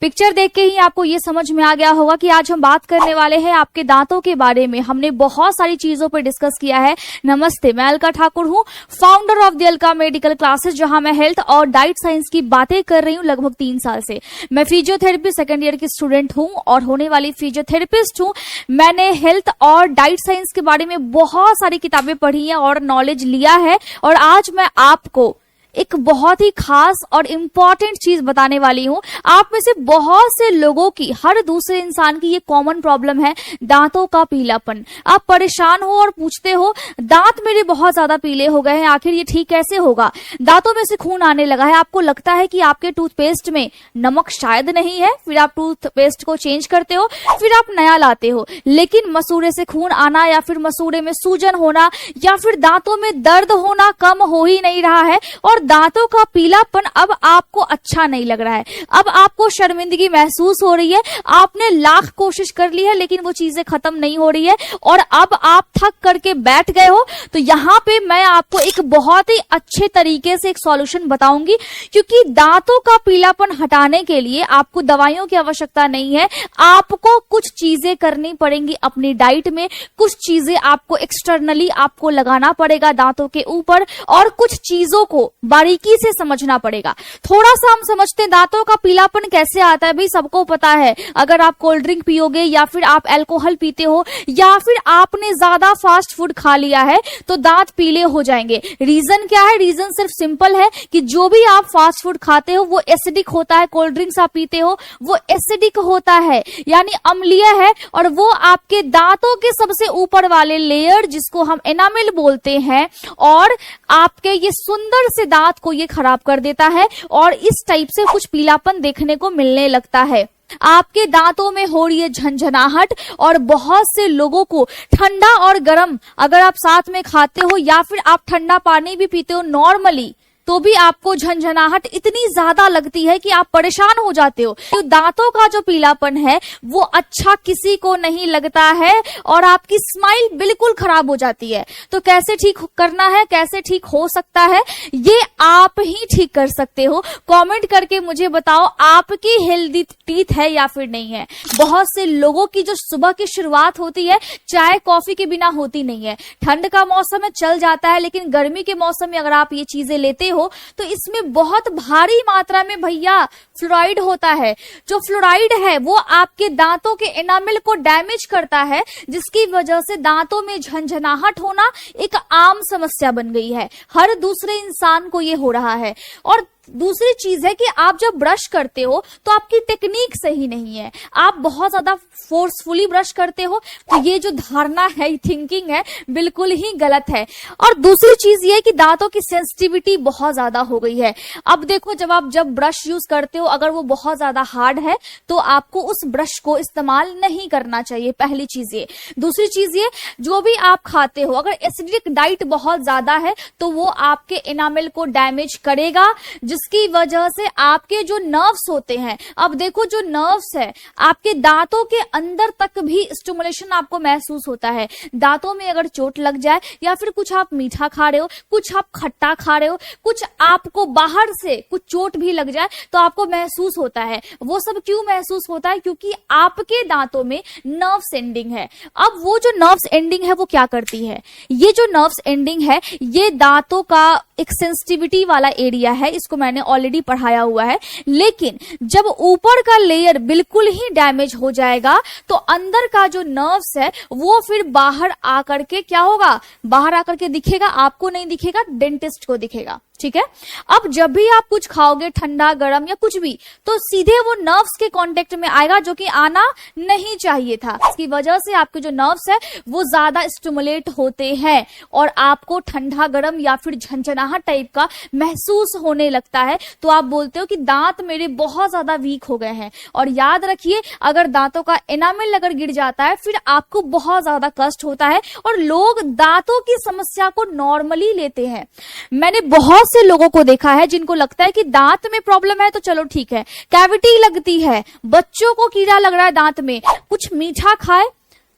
Picture देख के ही आपको ये समझ में आ गया होगा कि आज हम बात करने वाले हैं आपके दांतों के बारे में। हमने बहुत सारी चीजों पर डिस्कस किया है। नमस्ते, मैं अलका ठाकुर हूँ, founder of the Alka medical classes, जहां मैं हेल्थ और डाइट साइंस की बातें कर रही हूँ लगभग 3 साल से। मैं फिजियोथेरेपी सेकंड ईयर की स्टूडेंट हूँ और होने वाली फिजियोथेरेपिस्ट हूँ। मैंने हेल्थ और डाइट साइंस के बारे में बहुत सारी किताबें पढ़ी हैं और नॉलेज लिया है, और आज मैं आपको एक बहुत ही खास और इम्पॉर्टेंट चीज बताने वाली हूं। आप में से बहुत से लोगों की, हर दूसरे इंसान की ये कॉमन प्रॉब्लम है, दांतों का पीलापन। आप परेशान हो और पूछते हो दांत मेरे बहुत ज्यादा पीले हो गए हैं, आखिर ये ठीक कैसे होगा। दांतों में से खून आने लगा है, आपको लगता है कि आपके टूथपेस्ट में नमक शायद नहीं है, फिर आप टूथपेस्ट को चेंज करते हो, फिर आप नया लाते हो, लेकिन मसूड़े से खून आना या फिर मसूड़े में सूजन होना या फिर दांतों में दर्द होना कम हो ही नहीं रहा है, और दांतों का पीलापन अब आपको अच्छा नहीं लग रहा है। अब आपको शर्मिंदगी महसूस हो रही है। आपने लाख कोशिश कर ली है लेकिन वो चीजें खत्म नहीं हो रही है, और अब आप थक करके बैठ गए हो। तो यहाँ पे मैं आपको एक बहुत ही अच्छे तरीके से एक सॉल्यूशन बताऊंगी, क्योंकि दांतों का पीलापन हटाने के लिए आपको दवाइयों की आवश्यकता नहीं है। आपको कुछ चीजें करनी पड़ेंगी अपनी डाइट में, कुछ चीजें आपको एक्सटर्नली आपको लगाना पड़ेगा दांतों के ऊपर, और कुछ चीजों को बारीकी से समझना पड़ेगा। थोड़ा सा हम समझते हैं दांतों का पीलापन कैसे आता है। भाई सबको पता है, अगर आप कोल्ड ड्रिंक पियोगे या फिर आप अल्कोहल पीते हो या फिर आपने ज्यादा फास्ट फूड खा लिया है तो दांत पीले हो जाएंगे। रीजन क्या है? रीजन सिर्फ सिंपल है कि जो भी आप फास्ट फूड खाते हो वो एसिडिक होता है, कोल्ड ड्रिंक्स आप पीते हो वो एसिडिक होता है, यानी अम्लीय है, और वो आपके दांतों के सबसे ऊपर वाले लेयर जिसको हम एनामेल बोलते हैं, और आपके ये सुंदर से दांत को ये खराब कर देता है, और इस टाइप से कुछ पीलापन देखने को मिलने लगता है। आपके दांतों में हो रही है झंझनाहट, और बहुत से लोगों को ठंडा और गर्म अगर आप साथ में खाते हो या फिर आप ठंडा पानी भी पीते हो नॉर्मली, तो भी आपको झंझनाहट इतनी ज्यादा लगती है कि आप परेशान हो जाते हो। तो दांतों का जो पीलापन है वो अच्छा किसी को नहीं लगता है, और आपकी स्माइल बिल्कुल खराब हो जाती है। तो कैसे ठीक करना है, कैसे ठीक हो सकता है, ये आप ही ठीक कर सकते हो। कमेंट करके मुझे बताओ आपकी हेल्दी टीथ है या फिर नहीं है। बहुत से लोगों की जो सुबह की शुरुआत होती है चाय कॉफी के बिना होती नहीं है। ठंड का मौसम में चल जाता है, लेकिन गर्मी के मौसम में अगर आप ये चीजें लेते हो तो इसमें बहुत भारी मात्रा में भैया फ्लोराइड होता है। जो फ्लोराइड है वो आपके दांतों के एनामेल को डैमेज करता है, जिसकी वजह से दांतों में झंझनाहट होना एक आम समस्या बन गई है। हर दूसरे इंसान को ये हो रहा है। और दूसरी चीज है कि आप जब ब्रश करते हो तो आपकी टेक्निक सही नहीं है, आप बहुत ज्यादा फोर्सफुली ब्रश करते हो, तो ये जो धारणा है, थिंकिंग है, बिल्कुल ही गलत है। और दूसरी चीज ये कि दांतों की सेंसिटिविटी बहुत ज्यादा हो गई है। अब देखो, जब ब्रश यूज करते हो अगर वो बहुत ज्यादा हार्ड है तो आपको उस ब्रश को इस्तेमाल नहीं करना चाहिए, पहली चीज ये। दूसरी चीज ये, जो भी आप खाते हो अगर एसिडिक डाइट बहुत ज्यादा है तो वो आपके एनामेल को डैमेज करेगा, जिसकी वजह से आपके जो नर्व्स होते हैं, अब देखो जो नर्व्स है आपके दांतों के अंदर तक भी स्टिमुलेशन आपको महसूस होता है। दांतों में अगर चोट लग जाए या फिर कुछ आप मीठा खा रहे हो, कुछ आप खट्टा खा रहे हो, कुछ आपको बाहर से कुछ चोट भी लग जाए तो आपको महसूस होता है। वो सब क्यों महसूस होता है? क्योंकि आपके दांतों में नर्व्स एंडिंग है। अब वो जो नर्व्स एंडिंग है वो क्या करती है? ये जो नर्व्स एंडिंग है ये दांतों का एक सेंसिटिविटी वाला एरिया है, इसको मैंने ऑलरेडी पढ़ाया हुआ है। लेकिन जब ऊपर का लेयर बिल्कुल ही डैमेज हो जाएगा तो अंदर का जो नर्व्स है वो फिर बाहर आकर के क्या होगा? बाहर आकर के दिखेगा, आपको नहीं दिखेगा, डेंटिस्ट को दिखेगा। ठीक है। अब जब भी आप कुछ खाओगे ठंडा गरम या कुछ भी, तो सीधे वो नर्व्स के कांटेक्ट में आएगा, जो कि आना नहीं चाहिए था। इसकी वजह से आपके जो नर्व्स है वो ज्यादा स्टिमुलेट होते हैं और आपको ठंडा गरम या फिर झंझनाहट टाइप का महसूस होने लगता है। तो आप बोलते हो कि दांत मेरे बहुत ज्यादा वीक हो गए हैं। और याद रखिए, अगर दांतों का एनामेल अगर गिर जाता है फिर आपको बहुत ज्यादा कष्ट होता है, और लोग दांतों की समस्या को नॉर्मली लेते हैं। मैंने बहुत से लोगों को देखा है जिनको लगता है कि दांत में प्रॉब्लम है तो चलो ठीक है, कैविटी लगती है, बच्चों को कीड़ा लग रहा है दांत में, कुछ मीठा खाए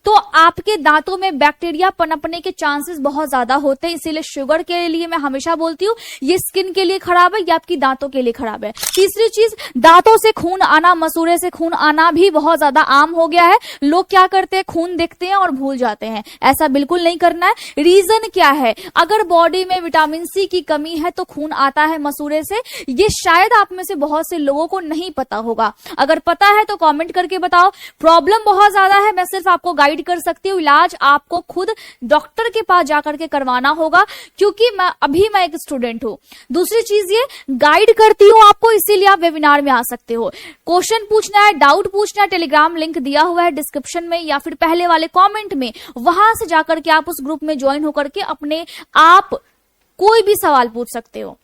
तो आपके दांतों में बैक्टीरिया पनपने के चांसेस बहुत ज्यादा होते हैं। इसीलिए शुगर के लिए मैं हमेशा बोलती हूँ ये स्किन के लिए खराब है, या आपकी दांतों के लिए खराब है। तीसरी चीज, दांतों से खून आना, मसूड़े से खून आना भी बहुत ज्यादा आम हो गया है। लोग क्या करते हैं, खून देखते हैं और भूल जाते हैं। ऐसा बिल्कुल नहीं करना है। रीजन क्या है, अगर बॉडी में विटामिन सी की कमी है तो खून आता है मसूड़े से। ये शायद आप में से बहुत से लोगों को नहीं पता होगा। अगर पता है तो कमेंट करके बताओ। प्रॉब्लम बहुत ज्यादा है, मैं सिर्फ आपको गाइड कर सकती हूँ। इलाज आपको खुद डॉक्टर के पास जाकर के करवाना होगा, क्योंकि मैं एक स्टूडेंट हूँ। दूसरी चीज ये, गाइड करती हूँ आपको, इसीलिए आप वेबिनार में आ सकते हो। क्वेश्चन पूछना है, डाउट पूछना है, टेलीग्राम लिंक दिया हुआ है डिस्क्रिप्शन में या फिर पहले वाले कमेंट में, वहां से जाकर के आप उस ग्रुप में ज्वाइन होकर के अपने आप कोई भी सवाल पूछ सकते हो।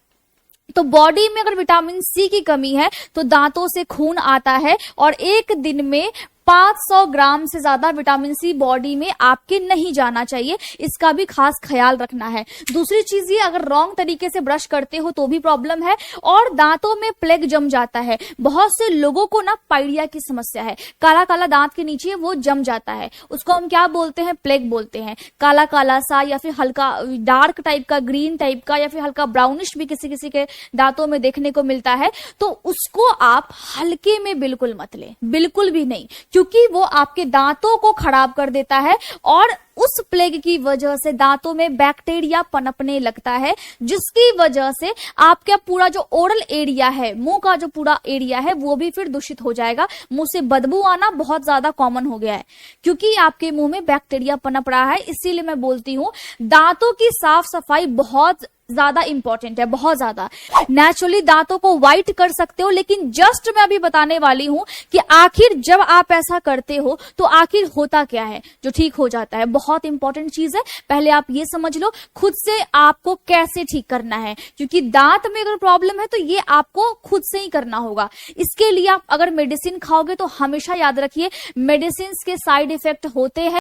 तो बॉडी में अगर विटामिन सी की कमी है तो दांतों से खून आता है, और एक दिन में 500 ग्राम से ज्यादा विटामिन सी बॉडी में आपके नहीं जाना चाहिए। इसका भी खास ख्याल रखना है। दूसरी चीज ये, अगर रॉन्ग तरीके से ब्रश करते हो तो भी प्रॉब्लम है, और दांतों में प्लेग जम जाता है। बहुत से लोगों को ना पाइरिया की समस्या है, काला काला दांत के नीचे वो जम जाता है, उसको हम क्या बोलते हैं, प्लेग बोलते हैं। काला काला सा या फिर हल्का डार्क टाइप का, ग्रीन टाइप का, या फिर हल्का ब्राउनिश भी किसी किसी के दांतों में देखने को मिलता है। तो उसको आप हल्के में बिल्कुल मत लें, बिल्कुल भी नहीं, क्योंकि वो आपके दांतों को खराब कर देता है, और उस प्लेग की वजह से दांतों में बैक्टीरिया पनपने लगता है, जिसकी वजह से आपका पूरा जो ओरल एरिया है, मुंह का जो पूरा एरिया है, वो भी फिर दूषित हो जाएगा। मुंह से बदबू आना बहुत ज्यादा कॉमन हो गया है, क्योंकि आपके मुंह में बैक्टीरिया पनप रहा है। इसीलिए मैं बोलती हूँ दांतों की साफ सफाई बहुत ज्यादा इंपॉर्टेंट है, बहुत ज्यादा। नेचुरली दांतों को व्हाइट कर सकते हो, लेकिन जस्ट मैं अभी बताने वाली हूं कि आखिर जब आप ऐसा करते हो तो आखिर होता क्या है जो ठीक हो जाता है। बहुत इंपॉर्टेंट चीज है, पहले आप ये समझ लो खुद से आपको कैसे ठीक करना है, क्योंकि दांत में अगर प्रॉब्लम है तो ये आपको खुद से ही करना होगा। इसके लिए आप अगर मेडिसिन खाओगे तो हमेशा याद रखिए मेडिसिन के साइड इफेक्ट होते हैं।